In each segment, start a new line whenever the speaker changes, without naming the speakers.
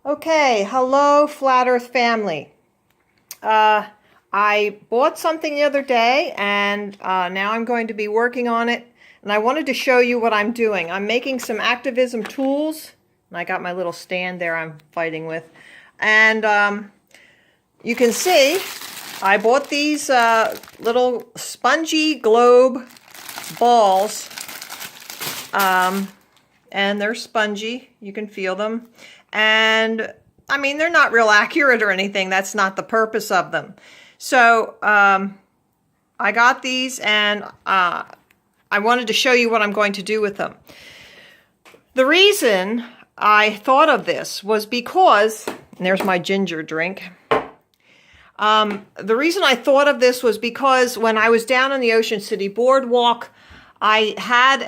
Okay, hello Flat Earth family. I bought something the other day and now I'm going to be working on it, and I wanted to show you what I'm doing. I'm making some activism tools, and I got my little stand there I'm fighting with, and you can see I bought these little spongy globe balls, and they're spongy, you can feel them. And I mean, they're not real accurate or anything. That's not the purpose of them. So I got these, and I wanted to show you what I'm going to do with them. The reason I thought of this was because, and there's my ginger drink. The reason I thought of this was because when I was down on the Ocean City boardwalk, I had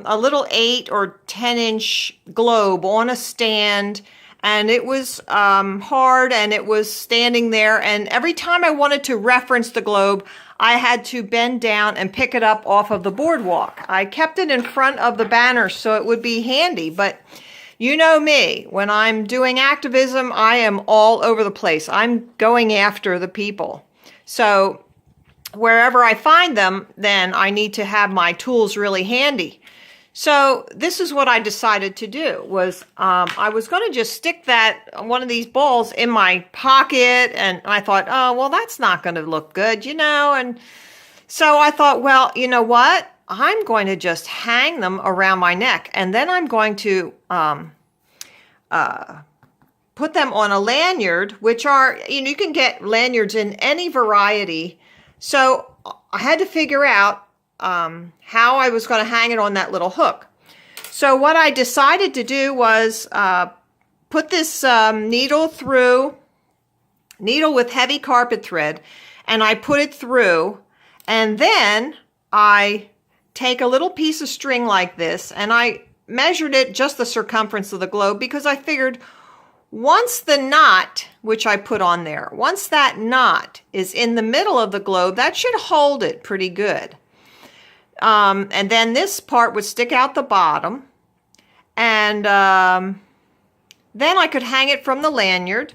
a little 8 or 10-inch globe on a stand, and it was hard, and it was standing there, and every time I wanted to reference the globe, I had to bend down and pick it up off of the boardwalk. I kept it in front of the banner so it would be handy, but you know me, when I'm doing activism, I am all over the place. I'm going after the people. So wherever I find them, then I need to have my tools really handy. So this is what I decided to do, was I was going to just stick one of these balls in my pocket, and I thought, oh, well, that's not going to look good, you know. And so I thought, well, you know what? I'm going to just hang them around my neck, and then I'm going to put them on a lanyard, which are, you can get lanyards in any variety. So I had to figure out how I was going to hang it on that little hook. So what I decided to do was put this needle with heavy carpet thread, and I put it through, and then I take a little piece of string like this, and I measured it just the circumference of the globe, because I figured once the knot, which I put on there, once that knot is in the middle of the globe, that should hold it pretty good. And then this part would stick out the bottom, and then I could hang it from the lanyard,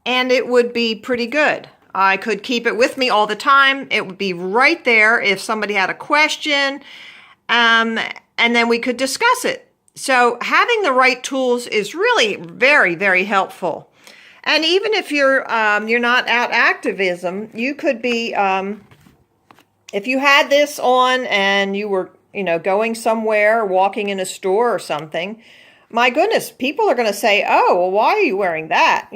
and it would be pretty good. I could keep it with me all the time. It would be right there if somebody had a question, and then we could discuss it. So having the right tools is really very, very helpful. And even if you're not out activism, you could be, if you had this on and you were, going somewhere, walking in a store or something, my goodness, people are going to say, oh, well, why are you wearing that?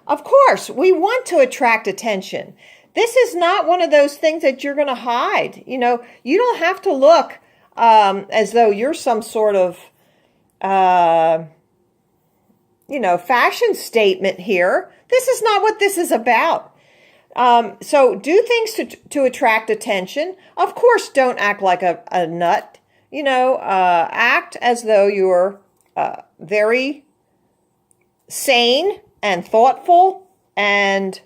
Of course, we want to attract attention. This is not one of those things that you're going to hide. You don't have to look as though you're some sort of fashion statement here. This is not what this is about. So do things to attract attention. Of course, don't act like a nut. Act as though you're very sane and thoughtful and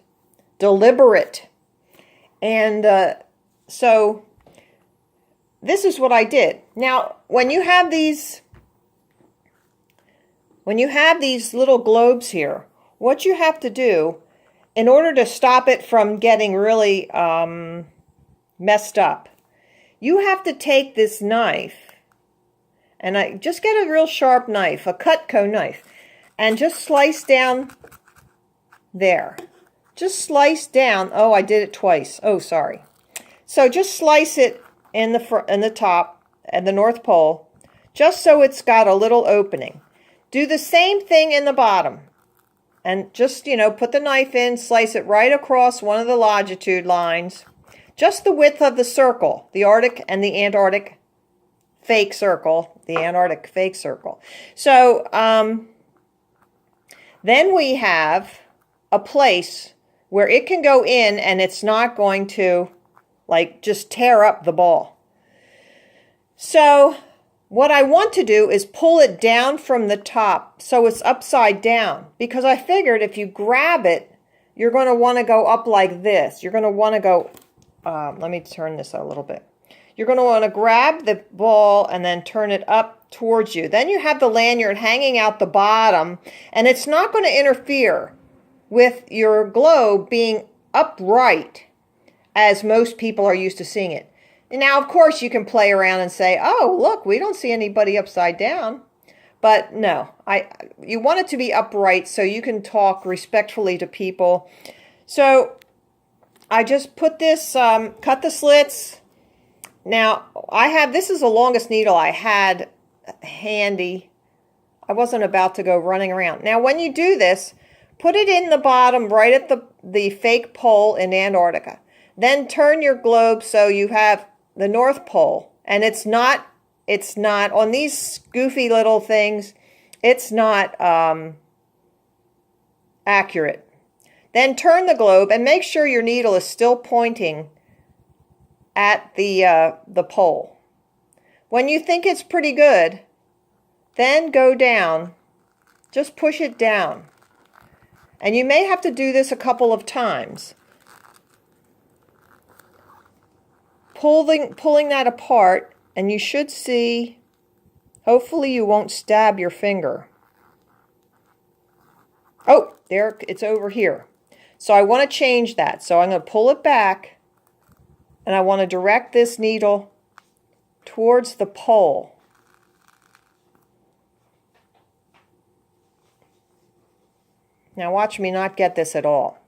deliberate. And so this is what I did. Now, when you have these little globes here, what you have to do, in order to stop it from getting really messed up, you have to take this knife, and I just get a real sharp knife, a Cutco knife, and just slice down there. Just slice down. Oh, I did it twice. Oh, sorry. So just slice it in the top at the North Pole, just so it's got a little opening. Do the same thing in the bottom, and just, put the knife in, slice it right across one of the longitude lines, just the width of the circle, the Arctic and the Antarctic fake circle, So then we have a place where it can go in, and it's not going to, just tear up the ball. So what I want to do is pull it down from the top so it's upside down, because I figured if you grab it, you're going to want to go up like this. You're going to want to go, let me turn this a little bit. you're going to want to grab the ball and then turn it up towards you. Then you have the lanyard hanging out the bottom, and it's not going to interfere with your globe being upright as most people are used to seeing it. And now, of course, you can play around and say, oh, look, we don't see anybody upside down. But no, you want it to be upright so you can talk respectfully to people. So I just put this, cut the slits. Now, this is the longest needle I had handy. I wasn't about to go running around. Now, when you do this, put it in the bottom right at the fake pole in Antarctica. Then turn your globe so you have the North Pole. And it's not on these goofy little things, it's not accurate. Then turn the globe and make sure your needle is still pointing at the pole. When you think it's pretty good, then go down. Just push it down. And you may have to do this a couple of times. Pulling that apart, and you should see, hopefully you won't stab your finger. Oh, there, it's over here. So I want to change that. So I'm going to pull it back, and I want to direct this needle towards the pole. Now watch me not get this at all.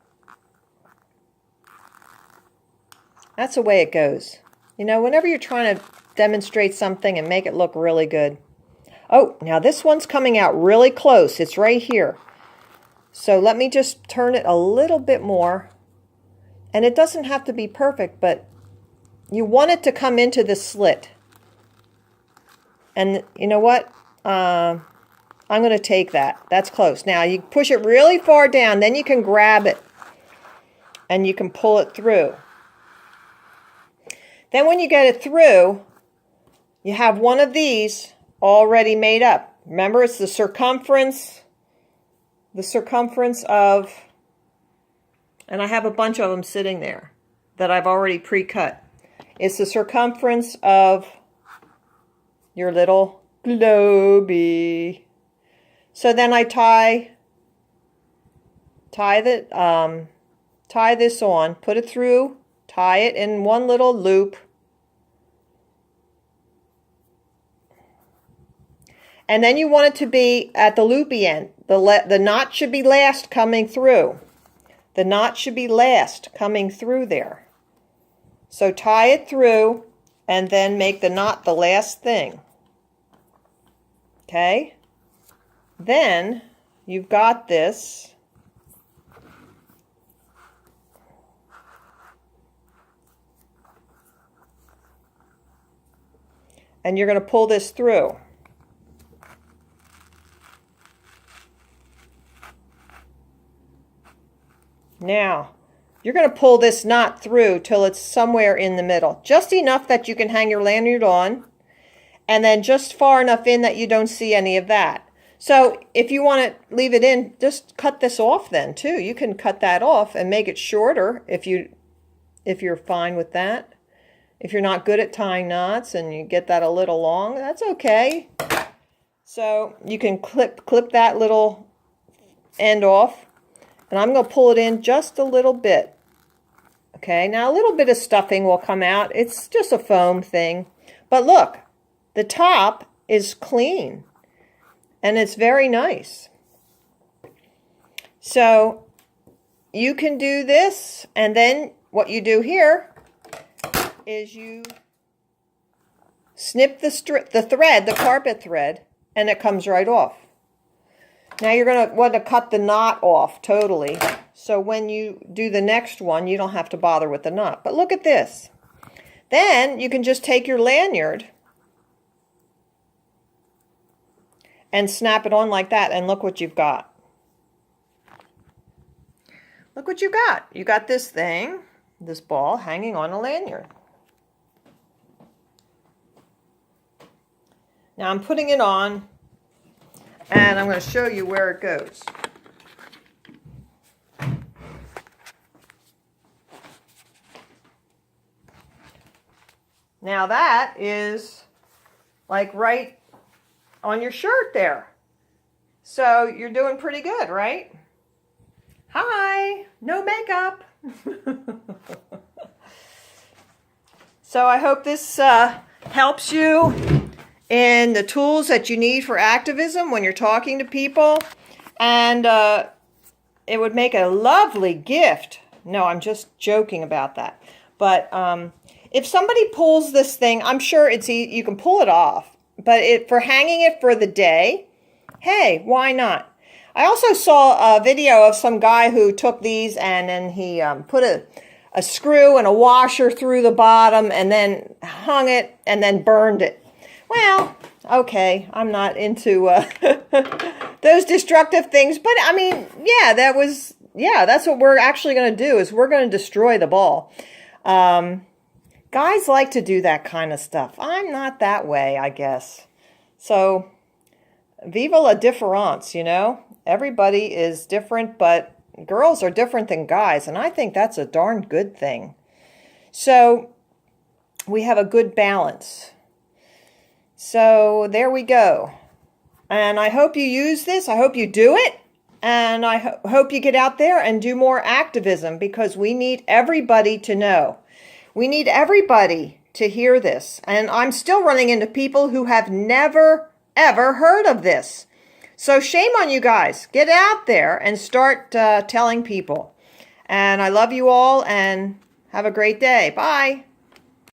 That's the way it goes. You know, whenever you're trying to demonstrate something and make it look really good. Oh, now this one's coming out really close. It's right here. So let me just turn it a little bit more. And it doesn't have to be perfect, but you want it to come into the slit. And you know what? I'm going to take that. That's close. Now you push it really far down, then you can grab it and you can pull it through. Then when you get it through, you have one of these already made up. Remember, it's the circumference of, and I have a bunch of them sitting there that I've already pre-cut. It's the circumference of your little globey. So then I tie this on, put it through, tie it in one little loop. And then you want it to be at the loopy end. The knot should be last coming through. The knot should be last coming through there. So tie it through and then make the knot the last thing. Okay? Then you've got this. And you're going to pull this through. Now, you're going to pull this knot through till it's somewhere in the middle. Just enough that you can hang your lanyard on, and then just far enough in that you don't see any of that. So if you want to leave it in, just cut this off then too. You can cut that off and make it shorter if you're fine with that. If you're not good at tying knots and you get that a little long, that's okay. So you can clip that little end off. And I'm going to pull it in just a little bit. Okay, now a little bit of stuffing will come out. It's just a foam thing. But look, the top is clean. And it's very nice. So you can do this. And then what you do here is you snip the thread, the carpet thread, and it comes right off. Now you're going to want to cut the knot off totally. So when you do the next one, you don't have to bother with the knot. But look at this. Then you can just take your lanyard and snap it on like that, and look what you've got. Look what you got. You got this thing, this ball, hanging on a lanyard. Now I'm putting it on, and I'm going to show you where it goes. Now that is like right on your shirt there. So you're doing pretty good, right? Hi, no makeup. So I hope this helps you in the tools that you need for activism when you're talking to people. And it would make a lovely gift. No, I'm just joking about that. But if somebody pulls this thing, I'm sure you can pull it off. But for hanging it for the day, hey, why not? I also saw a video of some guy who took these and then he put a screw and a washer through the bottom and then hung it and then burned it. Well, okay, I'm not into those destructive things, but I mean, yeah, that's what we're actually going to do, is we're going to destroy the ball. Guys like to do that kind of stuff. I'm not that way, I guess. So, vive la différence, you know? Everybody is different, but girls are different than guys, and I think that's a darn good thing. So, we have a good balance. So, there we go. And I hope you use this. I hope you do it. And I hope you get out there and do more activism, because we need everybody to know. We need everybody to hear this. And I'm still running into people who have never, ever heard of this. So shame on you guys. Get out there and start telling people. And I love you all and have a great day. Bye.